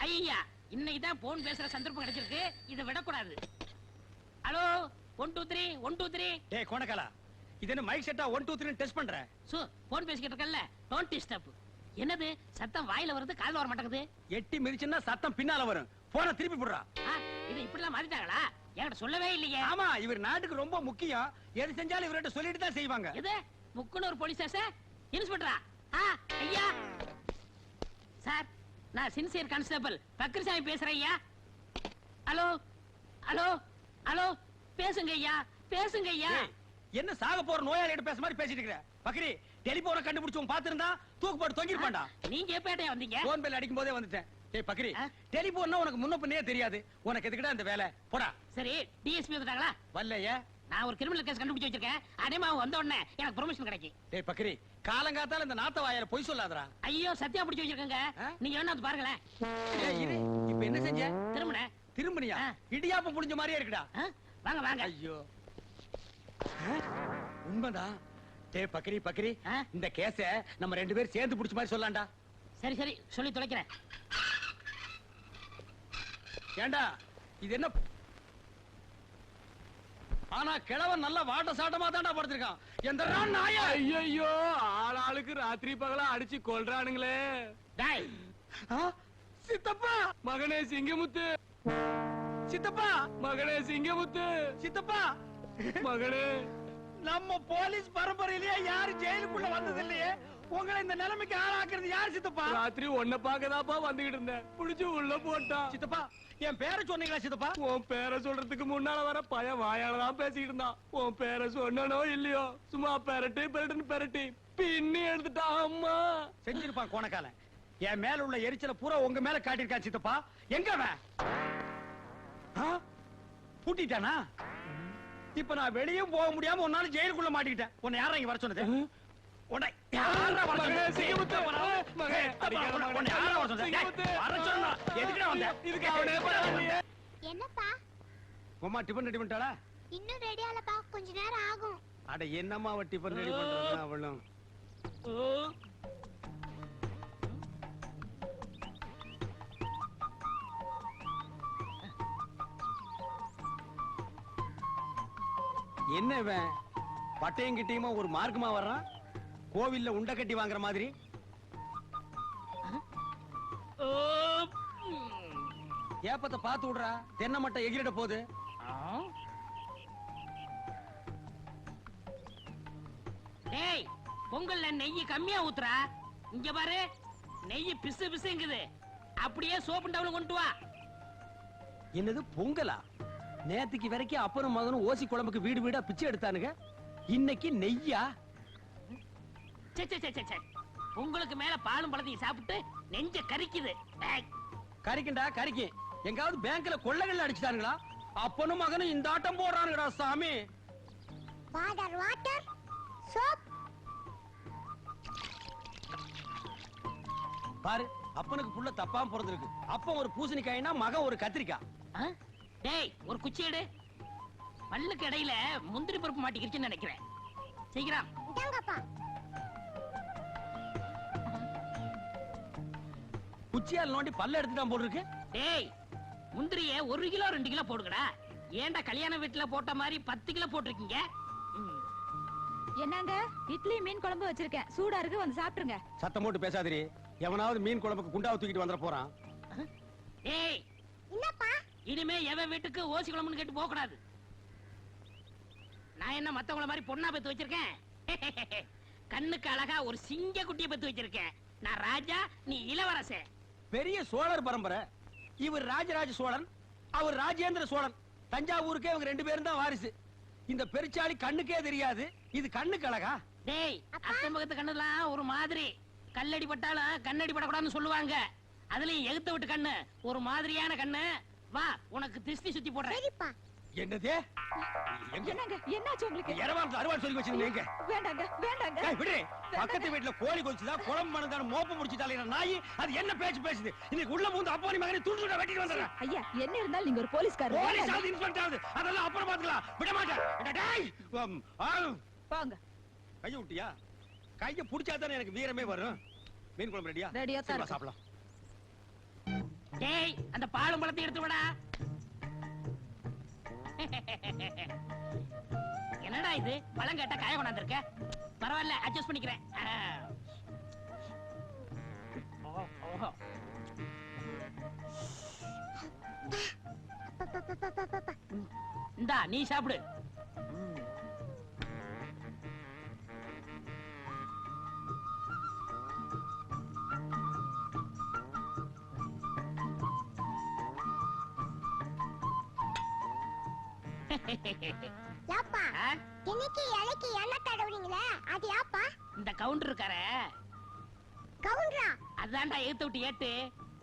ஐயா இன்னைக்கு தான் போன் பேசுற சந்தர்ப்பம் கிடைச்சிருக்கு, இதை விடக்கூடாது. ஹலோ 1 2 3 1 2 3. டேய் கோணக்கலா, இது என்ன மைக் செட்டா 1 2 3 டெஸ்ட் பண்ற? சோ போன் பேசிக்கிட்டு இருக்கல்ல, டோன்ட் டிஸ்டர்ப். என்னது சத்தம் வாயில வருது, காதுல வர மாட்டேங்குது. எட்டி மிதிச்சுன்னா சத்தம் பின்னால வரும். போனை திருப்பி போடுறா. இது இப்படிலாம் மாத்திட்டாங்களா? என்கிட்ட சொல்லவே இல்லையே. ஆமா, இவர் நாட்டுக்கு ரொம்ப முக்கியம். எது செஞ்சாலும் இவர்கிட்ட சொல்லிட்டு தான் செய்வாங்க. இது முக்குன்னு ஒரு போலீஸ் ஸ்டேஷன் இன்ஸ்பெக்டரா? ஐயா சார், நான் சின்சியர் கான்ஸ்டபிள் பக்ரிசாமி பேசுறேன் ஐயா. ஹலோ ஹலோ ஹலோ, பேசுங்க ஐயா, பேசுங்க ஐயா. என்ன சாக போற நோயாளிகிட்ட பேச மாதிரி பேசிட்டு இருக்கற? பக்ரி, டெலிபோனை கண்டுபிடிச்சவன் பாத்துறதா தூக்கு போட்டு தொங்கிருப்பான்டா. நீங்க எப்ப வந்தீங்க? போன் பெல் அடிக்கும் போதே வந்துட்டேன். டேய் பக்ரி, டெலிபோன்னா உனக்கு முன்ன பின்னே தெரியாது. உனக்கு எதுக்குடா இந்த வேலை? போடா. சரி, டிஎஸ்பி வந்துட்டாங்களா? வரலையே. நான் ஒரு கிரிமினல் கேஸ் கண்டுபிடிச்சு வச்சிருக்கேன். அடேமா வந்த உடனே எனக்கு ப்ரொமோஷன் கிடைக்கும். டேய் பக்ரி, காலங்காத்தால இந்த நாத்த வாயால பொய் சொல்லாதடா. ஐயோ சத்தியா பிடிச்சு வச்சிருக்கேங்க, நீங்க வேணா வந்து பாருங்களேன். ஏய் இரு, இப்போ என்ன செஞ்ச? திரும்புனியா? இடியாப்பம் புடிஞ்ச மாதிரியே இருக்குடா. வாங்க வாங்க. ஐயோ உண்மைதான். டேய் பக்ரி பக்ரி, இந்த கேஸ நம்ம 2 பேரும் சேர்ந்து புடிச்ச மாதிரி சொல்லலாம்டா. சரி சரி, சொல்லி தொலைக்கிறேன். ஏண்டா இது என்ன? ஆனா கிழவன் நல்ல வாட்ட சாட்டமா தான்டா படுத்திருக்கான். எந்தடா நாயா? ஐயோ, ஆளாளுக்கு ராத்திரி பகலா அடிச்சு கொல்றானுங்களே. டேய் சித்தப்பா, மகனே சிங்கமுத்து, சித்தப்பா மகனே சிங்கமுத்து, சித்தப்பா மகனே. நம்ம போலீஸ் பரம்பரையிலேயே யாரு ஜெயிலுக்குள்ள வந்தது இல்லையே. உங்களை இந்த நிலைமைக்கு ஆளாக்குறது யார் சித்தப்பா? ராத்திரி உன்னை பாக்கதாப்பா வந்துகிட்டு இருந்தேன், புடிச்சு உள்ள போட்டான். சித்தப்பா, என் பேரை சொன்னீங்களா சித்தப்பா? உன் பேரை சொல்றதுக்கு முன்னால வர பையன் வாயாலதான் பேசிக்கிட்டு இருந்தான். உன் பேரை சொன்னனோ இல்லையோ, சும்மா பெரட்டு பெரட்டுன்னு பெரட்டி பின்னி எடுத்துட்டான். அம்மா செஞ்சிருப்பான் கோணக்காலன். என் மேல உள்ள எரிச்சல பூரா உங்க மேல காட்டியிருக்கான் சித்தப்பா. எங்க அவன்? பூட்டிட்டானா? இப்ப நான் வெளியும் போக முடியாம உன்னால ஜெயிலுக்குள்ள மாட்டிக்கிட்டேன். உன்னை யாரா இங்க வர சொன்னது? உன்னை யாரா வர சொன்னது? சிங்கமுத்து மகனே, அடிக்காத உன்னை யாரா வர சொன்னது? வர சொன்னா எதுக்குடா வந்த? இதுக்கு அவனே போறானே. என்னப்பா? அம்மா டிபன் ரெடி பண்ணிட்டாளா? இன்னும் ரெடி ஆகலப்பா, கொஞ்ச நேரம் ஆகும். அட என்னம்மா அவ டிபன் ரெடி பண்றா அவளும். என்ன இவன் பட்டையும் கிட்டையுமா ஒரு மார்க்கமா வர்றான்? கோவில்ல உண்டை கட்டி வாங்குற மாதிரி. ஏப்பத்தை பார்த்து விடுறா, தென்னை மட்டை எகிரிட போகுது. டேய், பொங்கல்ல நெய் கம்மியா ஊத்துறா. இங்க பாரு, நெய் பிசு பிசுங்குது. அப்படியே சோப்பு டவுல கொண்டு வா. என்னது பொங்கலா? நேத்துக்கு வரைக்கும் அப்பனும் மகனும் ஓசி குழம்புக்கு வீடு வீடா பிச்சை எடுத்தானுங்க. இன்னைக்கு நெய்யா? உங்களுக்கு மேல பாலும் பழத்தையும் சாப்பிட்டு நெஞ்ச கரிக்குது. கரிக்கண்டா கரிக்கு. எங்காவது பேங்க்ல கொள்ளைகள் அடிச்சுட்டானுங்களா? அப்பனும் மகனும் இந்த ஆட்டம் போடுறானுங்கடா சாமி. Water water soap. பாரு, அப்பனுக்கு புள்ள தப்பாம பிறந்திருக்கு. அப்பன் ஒரு பூசணிக்காய்னா மகன் ஒரு கத்திரிக்காய். டேய், ஒரு குச்சி எடு. பல்லுக்கு இடையில முந்திரி பருப்பு மாட்டிக்கிடுச்சுன்னு நினைக்கிறேன். சீக்கிரம் இந்தாங்கப்பா. குச்சியால் நோண்டி பல்ல எடுத்துட்டான் போல இருக்கு. டேய், முந்திரிய 1 கிலோ 2 கிலோ போடுங்கடா. ஏன்டா கல்யாண வீட்டுல போட்ட மாதிரி 10 கிலோ போட்டிருக்கீங்க? என்னங்க, இட்லி மீன் குழம்பு வச்சிருக்கேன், சூடா இருக்கு, வந்து சாப்பிட்டுருங்க. சத்தம் போட்டு பேசாதீரி. எவனாவது மீன் குழம்புக்கு குண்டாவை தூக்கிட்டு வந்துட போறான். டேய், என்னப்பா? இனிமே எவன் வீட்டுக்கு ஓசி குழம்புன்னு கேட்டு போக கூடாது. நான் என்ன மத்தவங்கள மாதிரி பொண்ணா பெத்து வச்சிருக்கேன்? கண்ணுக்கு அழகா ஒரு சிங்க குட்டியை பெத்து வச்சிருக்கேன். நான் ராஜா, நீ இளவரசன். பெரிய சோழர் பரம்பரை. இவர் ராஜராஜ சோழன், அவர் ராஜேந்திர சோழன். தஞ்சாவூருக்கே இவங்க 2 பேரும் தான் வாரிசு. இந்த பெருச்சாளி கண்ணுக்கே தெரியாது. இது கண்ணுக்கு அழகா? டேய், அக்கம்பக்கத்து கண்ணுலாம் ஒரு மாதிரி. கல்லடி பட்டாலும் கண்ணடி படக்கூடாதுன்னு சொல்லுவாங்க. அதுலயும் எகுத்த விட்டு கண்ணு ஒரு மாதிரியான கண்ணு. வா, உனக்கு திருஷ்டி சுத்தி போடுறேன். சரிப்பா. என்னது? என்னங்க, என்னாச்சு உங்களுக்கு? இரவாரத்துல அறுவாள் சொல்லி வச்சிருந்தீங்க. வேண்டாங்க வேண்டாங்க. விடு. பக்கத்து வீட்டுல கோழி கொல்ச்சுதா, குழம்பு மணந்தான மோப்ப முடிச்சிட்டாலே நாய். அது என்ன பேச்சு பேசுது? இன்னைக்கு உள்ள பூந்து அப்பா மகனை துண்டு வெட்டிட்டு வந்துடுறேன். ஐயா, என்ன இருந்தாலும் நீங்க ஒரு போலீஸ்காரர். போலீஸ் ஆகுது, இன்ஸ்பெக்டர் ஆகுது, அதெல்லாம் அப்புறம் பாத்துக்கலாம். விட மாட்டேன். டேய், வாங்க. கைய விட்டியா? கைய புடிச்சா தானே எனக்கு வீரமே வரும். மீன் குழம்பு ரெடியா? ரெடியா தான் இருக்கு. சாப்பிடலாம். டேய் அந்த பாலும் பழத்தை எடுத்து விடா. என்னடா இது பழம் கேட்டா காய கொண்டாந்துருக்க? பரவாயில்ல அட்ஜஸ்ட் பண்ணிக்கிறேன். இந்தா நீ சாப்பிடு. யாப்பா ஆ? இன்னைக்கு இலைக்கு எண்ணெய் தடவுறீங்களே அது யாப்பா? இந்த கவுண்டர் இருக்காரே கவுண்டரா? அதான்டா ஏத்து விட்டு ஏத்து.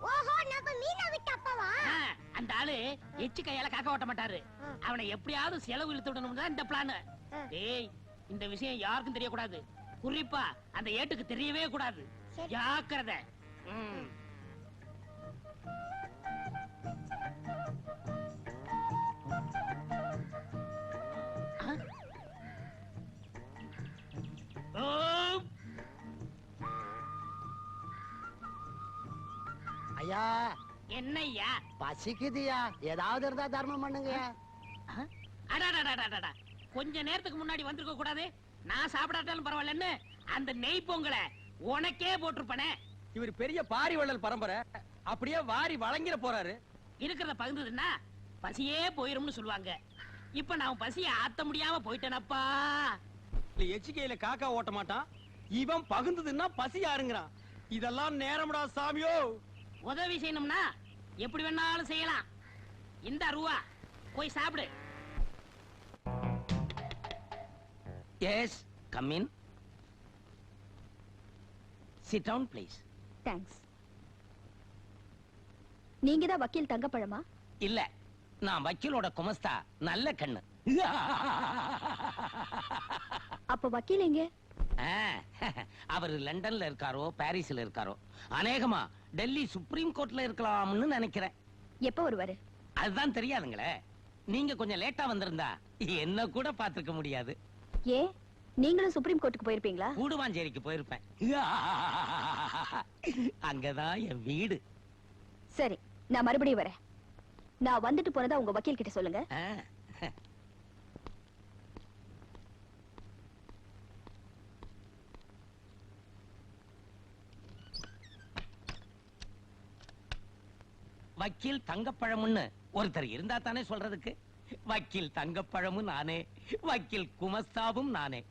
ஓஹோ நம்ம மீனா விட்டு அப்பாவா? ஆ, அந்த ஆளு எச்சு கையால காக்க ஓட்ட மாட்டாரு. அவனை எப்படியாவது செலவு இழுத்து விடணும் தான் இந்த பிளான். டேய் இந்த விஷயம் யாருக்கும் தெரியக்கூடாது. குறிப்பா அந்த ஏட்டுக்கு தெரியவே கூடாது. சரி. ஜாக்கிரதை. ம். ஆ? ஓ! ஐயா என்னய்யா? பசிக்குதுயா, ஏதாவது இருந்தா தர்மம் பண்ணுங்கயா. ஆ? அடாடாடாடாடா. கொஞ்ச நேரத்துக்கு முன்னாடி வந்திருக்க கூடாது. நான் சாப்பிடாட்டாலும் பரவாயில்லன்னு அந்த நெய் பொங்கலை உனக்கே போட்டிருப்பனே. இவர் பெரிய பாரி வள்ளல் பரம்பரை, அப்படியே வாரி வழங்கிட போறாரு. இருக்கிறத பகிர்ந்ததுன்னா பசியே போயிரும்னு சொல்லுவாங்க. இப்ப நான் பசிய ஆத்த முடியாம போயிட்டேனப்பா. எச்சிக்கையில காக்கா ஓட்ட மாட்டான், இவன் பகுந்ததுன்னா பசி யாருங்கிறான். இதெல்லாம் நேரம்டா சாமியோ. உதவி செய்யணும்னா எப்படி வேணாலும் செய்யலாம். இந்த ரூவா போய் சாப்பிடு. Yes come in. Sit down please. Thanks. நீங்க தான் வக்கீல் தங்கப்பழமா? இல்ல, நான் வக்கீலோட குமஸ்தா நல்ல கண்ணு. அப்ப வக்கீல் எங்க? அவர் லண்டன்ல இருக்காரோ பாரிஸ்ல இருக்காரோ. அநேகமா டெல்லி சுப்ரீம் கோர்ட்ல இருக்கலாம்னு நினைக்கிறேன். எப்ப வருவாரு? அதுதான் தெரியாதுங்களே. நீங்க கொஞ்சம் லேட்டா வந்திருந்தா என்ன கூட பாத்துக்க முடியாது. ஏ நீங்களும் சுப்ரீம் கோர்ட்டுக்கு போயிருப்பீங்களா? கூடுவாஞ்சேரிக்கு போயிருப்பேன். அங்கதான் என் வீடு. சரி, நான் மறுபடியும் வரேன். நான் வந்துட்டு போனதா உங்க வக்கீல் கிட்ட சொல்லுங்க. வக்கீல் தங்கப்பழம்னு ஒருத்தர் இருந்தா தானே சொல்றதுக்கு. வக்கீல் தங்கப்பழமும் நானே, வக்கீல் குமஸ்தாவும் நானே.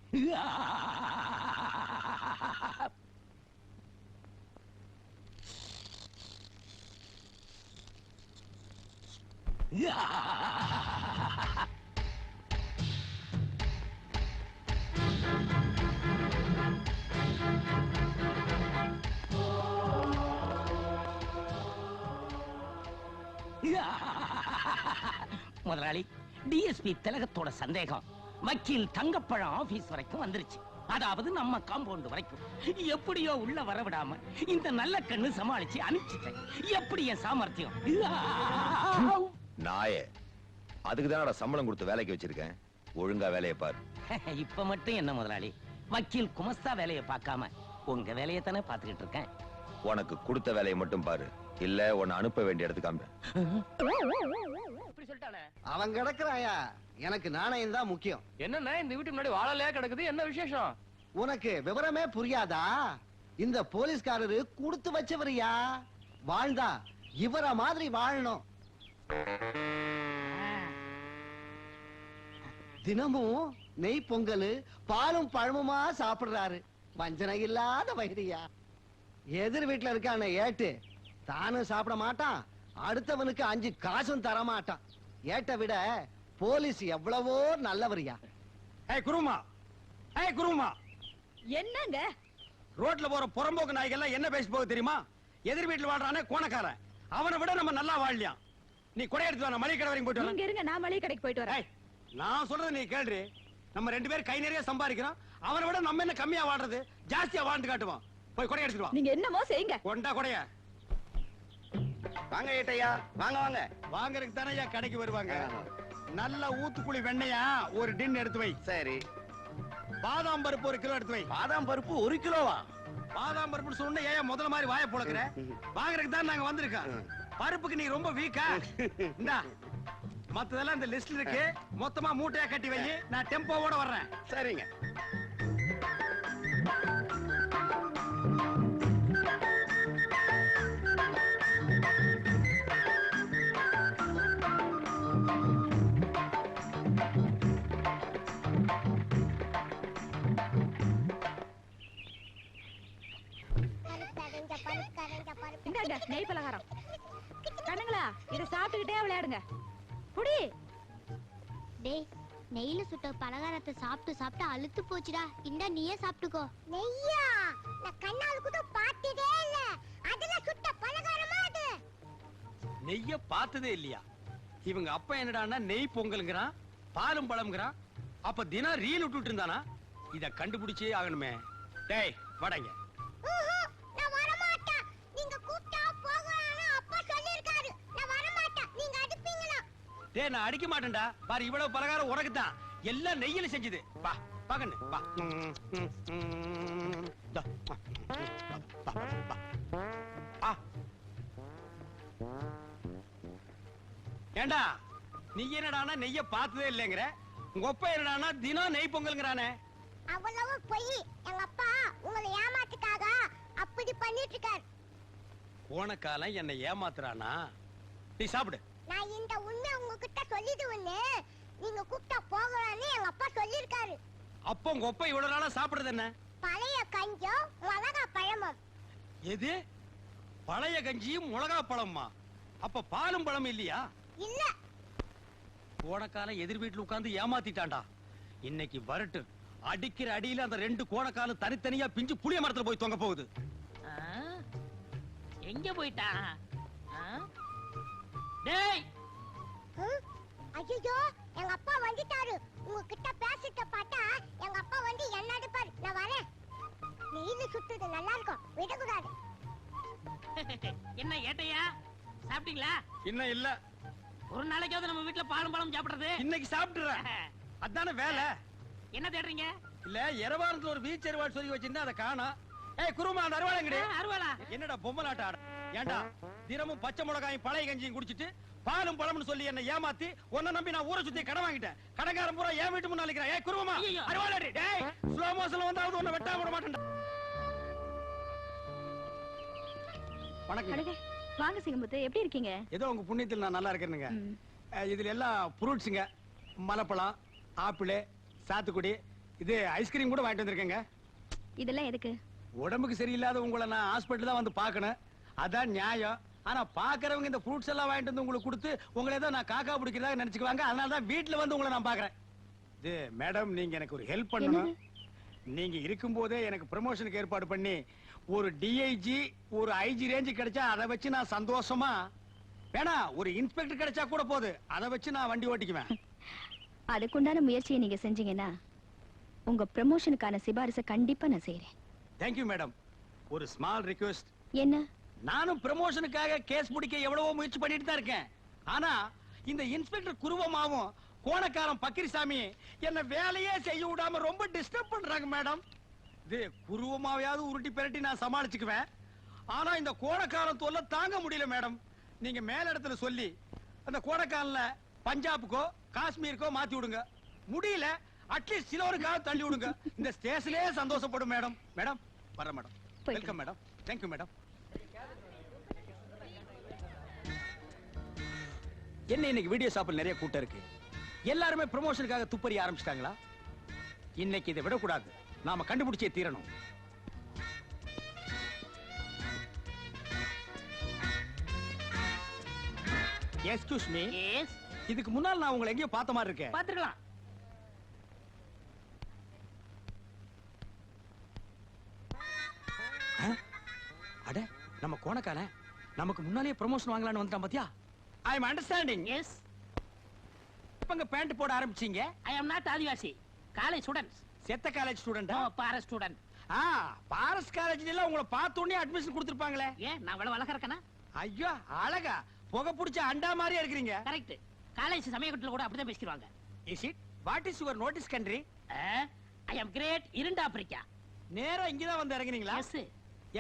முதலாளி, டிஎஸ்பி திலகத்தோட சந்தேகம் வக்கீல் தங்கப்பழம் ஆபீஸ் வரைக்கும் வந்துருச்சு. அதாவது நம்ம காம்பவுண்ட் வரைக்கும். எப்படியோ உள்ள வரவிடாம இந்த நல்ல கண்ணு சமாளிச்சு அனுப்பிச்சிட்டேன். எப்படி என் சாமர்த்தியம்? நாயே, அதுக்குதான் சம்பளம் கொடுத்து வேலைக்கு வச்சிருக்கேன். ஒழுங்கா வேலையை பாரு. இப்ப மட்டும் என்ன முதலாளி, வக்கீல் குமஸ்தா வேலையை பார்க்காம உங்க வேலையை தானே பார்த்துக்கிட்டு இருக்கேன். உனக்கு கொடுத்த வேலையை மட்டும் பாரு, இல்ல உன்னை அனுப்ப வேண்டிய இடத்துக்கு அனுப்பு. இப்படி சொல்லிட்டானே. அவன் கிடக்குறாயா, எனக்கு நாணயம் தான் முக்கியம். என்னன்னா இந்த வீட்டு முன்னாடி வாழலையா கிடக்குது, என்ன விசேஷம்? உனக்கு விவரமே புரியாதா? இந்த போலீஸ்காரரு கொடுத்து வச்சவரியா. வாழ்ந்தா இவர மாதிரி வாழணும். தினமும் நெய் பொங்கல் பாலும் பழமுமா சாப்பிடுறாரு. வஞ்சனை இல்லாத வயிறியா. எதிர் வீட்டுல இருக்கான ஏட்டு தானும் சாப்பிட மாட்டான், அடுத்தவனுக்கு 5 காசும் தர மாட்டான். ஏட்ட விட போலீஸ் எவ்வளவோ நல்லவரியா. ஏய் குருமா, ஏய் குருமா, என்னங்க? ரோட்ல போற புறம்போக்கு நாய்கள் என்ன பேசி போக தெரியுமா? எதிர் வீட்டுல வாழ்றானே கோணக்காரன், அவனை விட நம்ம நல்லா வாழலாம். நீ கொடை எடுத்து வா, மளிகை கடை வரைக்கும் போயிட்டு நீங்க இருங்க, நான் மளிகை கடைக்கு போயிட்டு வரேன். ஏய், நான் சொல்றது நீ கேளு. நம்ம 2 பேரும் கை நிறைய சம்பாதிக்கிறோம், அவனை விட நம்ம என்ன கம்மியா வாழ்றது, ஜாஸ்தியா வாழ்ந்து காட்டுவான். போய் கொடை எடுத்துட்டு வா. நீங்க என்னமோ செய்யுங்க. கொண்டா கொடைய. வாங்க ஏட்டையா, வாங்க வாங்க. வாங்கறதுக்கு தானே ஐயா கடைக்கு வருவாங்க. நல்ல ஊத்துக்குழி வெண்ணையா ஒரு டின் எடுத்து வை. சரி. பாதாம் பருப்பு 1 கிலோ எடுத்து வை. பாதாம் பருப்பு 1 கிலோவா? பாதாம் பருப்புன்னு சொன்ன ஏன் முதல்ல மாதிரி வாயை புழக்கிற? வாங்குறதுக்கு தான் நாங்க வந்திருக்கோம். பருப்புக்கு நீ ரொம்ப வீக்கா? இந்தா மத்ததெல்லாம் இந்த லிஸ்ட்ல இருக்கு. மொத்தமா மூட்டையா கட்டி வை. நான் டெம்போவோட வர்றேன். சரிங்க. இந்தாங்க நெய் பலகாரம். கண்ணுங்களா இத சாப்பிட்டுக்கிட்டே விளையாடுங்க. புடி. டேய் நெய்ல சுட்ட பலகாரத்தை சாப்பிட்டு சாப்பிட்டு அழுத்து போச்சுடா. இந்தா நீயே சாப்பிட்டுக்கோ. நெய்யா? நான் கண்ணால கூட பார்த்ததே இல்ல. அதுல சுட்ட பலகாரமா அது? நெய்ய பார்த்ததே இல்லையா? இவங்க அப்பா என்னடான்னா நெய் பொங்கல்ங்கறான், பாலும் பழம்ங்கறான். அப்ப தினம் ரீல் விட்டுட்டு இருந்தானா? இத கண்டுபிடிச்சே ஆகணுமே. டேய் வாடங்க. நான் வர மாட்டேன். நீங்க கூப்பிட்டா போகலாம்னு அப்பா சொல்லிருக்காரு. நான் வர மாட்டேன். நீங்க அடிப்பீங்களா? டேய் நான் அடிக்க மாட்டேன்டா. பாரு இவ்வளவு பலகாரம் உனக்கு தான். எல்லாம் நெய்யில செஞ்சது. வா பாக்கன்னு வா. டா. ஆ. ஏண்டா நீ என்னடானா நெய்ய பார்த்ததே இல்லங்கற? உங்க அப்பா என்னடானா தினம் நெய் பொங்கல்ங்கறானே? அவ்வளவு பொய். எங்க அப்பா உங்களை ஏமாத்துக்காக அப்படி பண்ணிட்டு இருக்காரு. போன காலம் என்ன ஏமாத்துறானா? நீ சாப்பிடு. நான் இந்த உண்மை உங்ககிட்ட சொல்லிடுவேன்னு நீங்க கூப்பிட்டா போகலாம்னு எங்க அப்பா சொல்லிருக்காரு. அப்போ உங்க அப்பா இவ்வளவு நாளா சாப்பிடுறது என்ன? பழைய கஞ்சம் மிளகா பழமும். எது? பழைய கஞ்சியும் மிளகா பழமா? அப்ப பாலும் பழம் இல்லையா? இல்ல. போன காலம் எதிர் வீட்டுல உட்கார்ந்து ஏமாத்திட்டான்டா. இன்னைக்கு வரட்டு அடிக்கிற அடியில அந்த ரெண்டு கோணக்காலும் தனித்தனியா பிஞ்சு புளிய மரத்துல போய் தொங்க போகுது. ஆ? எங்க போயிட்டான்? ஆ? டேய் ஐயோ எங்க அப்பா வந்துட்டாரு. உங்ககிட்ட பேசிட்ட பார்த்தா எங்க அப்பா வந்து என்ன அடிப்பாரு. நான் வரேன். நெய்ல சுட்டுது நல்லா இருக்கும். விடக்கூடாது. என்ன ஏட்டையா சாப்பிட்டீங்களா? இன்னும் இல்ல. ஒரு நாளைக்காவது நம்ம வீட்டுல பாலும் பழம் சாப்பிடுறது. இன்னைக்கு சாப்பிட்டுறேன். அதானே வேலை. என்ன தேடுறீங்க? இல்ல எரவாரத்துல ஒரு பீச் அருவாள் சொல்லி வச்சிருந்தா அதை காணோம். ஏய் குருமா அந்த அருவாளங்கடி. அருவாளா? என்னடா பொம்மலாட்ட ஆட? ஏண்டா தினமும் பச்சை மிளகாயும் பழைய கஞ்சியும் குடிச்சிட்டு பாலும் பழம்னு சொல்லி என்ன ஏமாத்தி உன்னை நம்பி நான் ஊரை சுத்தி கடன் வாங்கிட்டேன். கடன்காரன் பூரா என் வீட்டு முன்னால நிக்கிறான். ஏய் குருமா ஐயையோ. அருவாளடி. டேய் ஸ்லோ மோஷன்ல வந்தாவது உன்னை வெட்டாம விட மாட்டேன்டா. வணக்கம். அடடே, வாங்க சிங்கமுத்து, எப்படி இருக்கீங்க? ஏதோ உங்க புண்ணியத்தில் நான் நல்லா இருக்கேனுங்க. ம். இதுல எல்லாம் ஃப்ரூட்ஸுங்க, மலைப்பழம், ஆப்பிள், சாத்துக்குடி, இது ஐஸ்கிரீம் கூட வாங்கிட்டு வந்திருக்கேங்க. இதெல்லாம் எதுக்கு? உடம்புக்கு சரியில்லாத உங்களை நான் ஹாஸ்பிட்டல் தான் வந்து பார்க்கணும். அதான் நியாயம். ஆனா பாக்குறவங்க இந்த ஃப்ரூட்ஸ் எல்லாம் வாங்கிட்டு வந்து உங்களுக்கு கொடுத்து உங்களை ஏதோ நான் காக்கா பிடிக்கிறதா நினைச்சுக்குவாங்க. அதனால தான் வீட்டுல வந்து உங்களை நான் பாக்குறேன். இது மேடம் நீங்க எனக்கு ஒரு ஹெல்ப் பண்ணணும். நீங்க இருக்கும்போதே எனக்கு ப்ரமோஷனுக்கு ஏற்பாடு பண்ணி ஒரு டிஐஜி ஒரு ஐஜி ரேஞ்சு கிடைச்சா அதை வச்சு நான் சந்தோஷமா, வேணா ஒரு இன்ஸ்பெக்டர் கிடைச்சா கூட போகுது, அதை வச்சு நான் வண்டி ஓட்டிக்குவேன். அதுக்குண்டான முயற்சியை நீங்க செஞ்சீங்கன்னா உங்க ப்ரமோஷனுக்கான சிபாரிசை கண்டிப்பா நான் செய்யறேன். Thank you madam. ஒரு ஸ்மால் ரிக்வெஸ்ட். என்ன? நானும் ப்ரமோஷனுக்காக கேஸ் பிடிக்க எவ்வளவோ முயற்சி பண்ணிட்டு தான் இருக்கேன். ஆனா இந்த இன்ஸ்பெக்டர் குருவமாவும் கோணக்காரன் பக்கிரிசாமி என்ன வேலையே செய்ய விடாம ரொம்ப டிஸ்டர்ப் பண்றாங்க மேடம். இது குருவமாவையாவது உருட்டி பெரட்டி நான் சமாளிச்சுக்குவேன். ஆனா இந்த கோணக்காரன் தொல்லை தாங்க முடியல மேடம். நீங்க மேல இடத்துல சொல்லி அந்த கோணக்காரன்ல பஞ்சாபுக்கோ காஷ்மீருக்கோ மாத்தி விடுங்க. முடியல அட்லீஸ்ட் சிலோருக்காக தள்ளி விடுங்க. இந்த ஸ்டேஷன்லயே சந்தோஷப்படும் மேடம். மேடம் வர madam. Welcome madam. Thank you madam. என்ன இன்னைக்கு வீடியோ ஷாப்பில் நிறைய கூட்டம் இருக்கு. எல்லாருமே ப்ரமோஷனுக்காக துப்பறி ஆரம்பிச்சிட்டாங்களா? இன்னைக்கு இதை விடக்கூடாது. நாம கண்டுபிடிச்சே தீரணும். Excuse me. எஸ். இதுக்கு முன்னால் நான் உங்களை எங்கேயோ பார்த்த மாதிரி இருக்கேன். பாத்துக்கலாம். அட நம்ம கோணக்கால நமக்கு முன்னாலே ப்ரமோஷன் வாங்கலாம்னு வந்துட்டான் பாத்தியா? I am understanding. எஸ். எப்பங்க பேண்ட் போட ஆரம்பிச்சீங்க? I am not adivasi. College students. செத்த காலேஜ் ஸ்டூடெண்டா? No Paris student. பாரஸ் காலேஜ்ல எல்லாம் உங்களை பார்த்த உடனே அட்மிஷன் கொடுத்திருப்பாங்களே. ஏன் நான் இவ்வளவு அழகா இருக்கேனா? ஐயோ அழகா புகை பிடிச்ச அண்டா மாதிரியா இருக்கிறீங்க. கரெக்ட். காலேஜ் சமயக்கட்டுல கூட அப்படிதான் பேசிடுவாங்க. Is it? What is your notice country? I am great இருண்ட ஆப்பிரிக்கா. நேரா இங்க தான் வந்து இறங்குனீங்களா? எஸ்.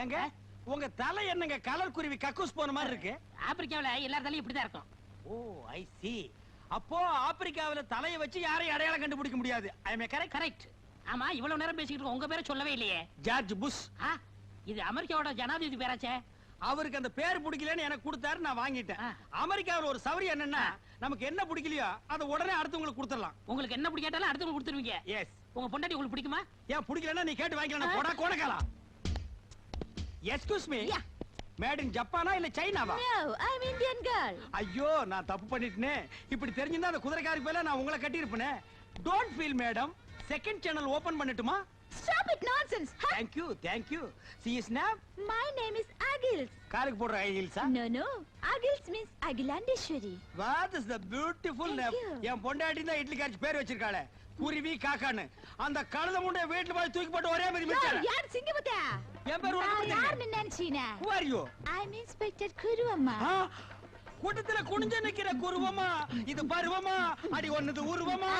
ஏங்க உங்க தலை என்னங்க கலர் குருவி கக்கூஸ் போன மாதிரி இருக்கு? ஆப்பிரிக்காவுல எல்லார் தலையும் இப்படிதான் இருக்கும். ஓ ஐ சி. அப்போ ஆப்பிரிக்காவுல தலையை வச்சு யாரையும் அடையாளம் கண்டுபிடிக்க முடியாது. I am correct? கரெக்ட். ஆமா, இவ்வளவு நேரம் பேசிக்கிட்டு இருக்கோம், உங்க பேரை சொல்லவே இல்லையே. George Bush. இது அமெரிக்காவோட ஜனாதிபதி பேராச்சே. அவருக்கு அந்த பேர் பிடிக்கலன்னு எனக்கு கொடுத்தாரு, நான் வாங்கிட்டேன். ஆ. அமெரிக்காவுல ஒரு சவரி என்னன்னா, நமக்கு என்ன பிடிக்கலையோ அதை உடனே அடுத்தவங்களுக்கு கொடுத்துடலாம். உங்களுக்கு என்ன பிடிக்காட்டாலும் அடுத்தவங்க கொடுத்துருவீங்க. எஸ். உங்க பொண்டாட்டி உங்களுக்கு பிடிக்குமா? ஏன் பிடிக்கலன்னா நீ கேட்டு வாங்கிக்கலாம். போடா கோணக்கலாம். Excuse me. Yeah. Made in ஜப்பானா இல்ல சைனாவா? No, I'm Indian girl. ஐயோ, நான் தப்பு பண்ணிட்டேனே. இப்படி தெரிஞ்சிருந்தா அந்த குதிரைக்காரி பேல நான் உங்களை கட்டி இருப்பேனே. Don't feel madam. Second channel open பண்ணட்டுமா? Stop it nonsense. Ha! Thank you, thank you. See his name? My name is Agils. காலுக்கு போடுற ஐகில்ஸா? No, no. Agils means Agilandeshwari. What is the beautiful Thank name? you. என் பொண்டாட்டி தான் இட்லி காய்ச்சி பேர் வச்சிருக்காளே. குருவி காக்கான்னு. அந்த கழுத முண்டை வீட்டுல போய் தூக்கி போட்டு ஒரே மாதிரி மிச்சாரு. யார் சிங்கமுத்தா? என் பேர் உனக்கு யார் தெரியும். நினைச்சீனா? Who are you? I'm Inspector Kuru அம்மா. ஆ? கூட்டத்துல குனிஞ்சு நிக்கிற குருவமா, இது பருவமா, அடி ஒண்ணுது உருவமா.